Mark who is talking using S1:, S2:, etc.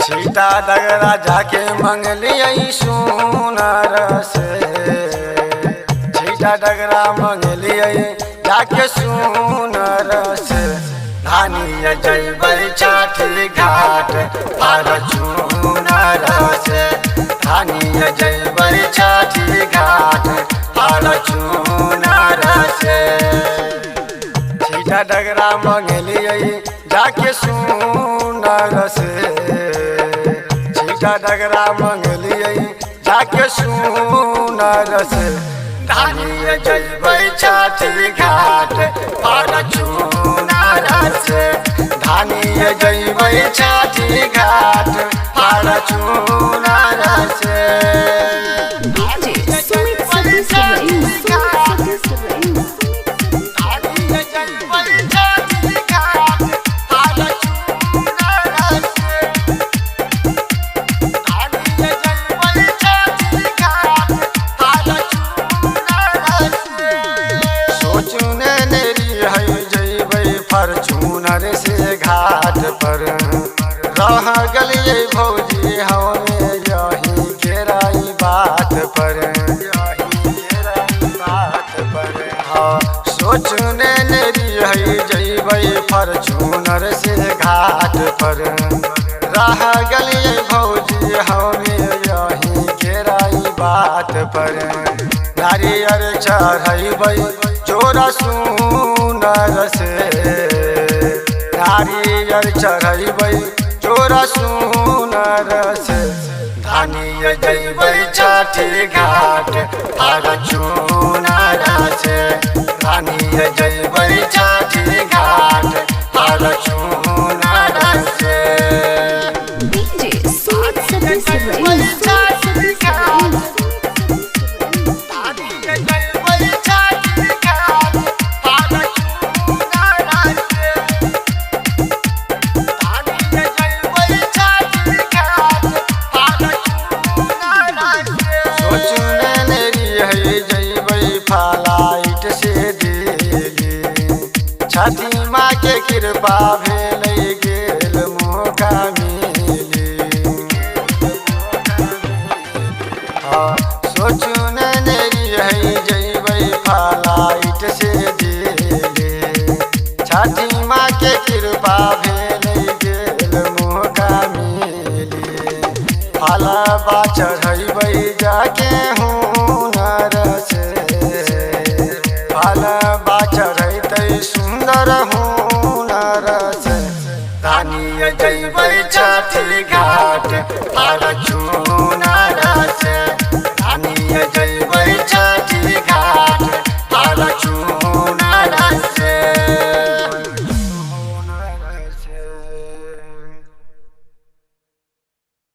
S1: सीता डगरा जाके मंगलियै सुनर से, सीता डगरा मंगलियै जाके सुनर से। धानिय जैबै छठी घाट फॉर्चूनर से, धानिय जैबै छठी घाट फॉर्चूनर से। सीता डगरा मंगलियै जाके सुनर से, सीता डगरा मंगलियै जाके सुनर से। धानिय जैबै छठी घाट फॉर्चूनर से, धानिय जैबै छठी घाट फॉर्चूनर से। फॉर्चूनर से घाट पर रह गलियै भौजी हमें यही केराई बात पर, हाँ सोचने रही जैबै फॉर्चूनर से घाट पर रह गलियै भौजी हमें यही केराई बात पर। नारियर चढ़ैबै जोरा सुनर से, नारियर चढ़ैबै जोरा सुनर से। धानिय जैबै छठी घाट फॉर्चूनर से, धानिय जैबै छठी घाट फॉर्चूनर से। फ्लाइट से दिल्ली छठी माँ के कृपा भेलै गेल मौका मिली। हाँ सोचने रही जैबै फ्लाइट से दिल्ली छठी माँ के कृपा भेलै गेल मौका मिली। फलबा चढ़ैबै जाके हुनर से, फलबा चढ़ैतै सुन्दर हुनर से। धानिय जैबै छठी घाट फॉर्चूनर से, धानिय जैबै छठी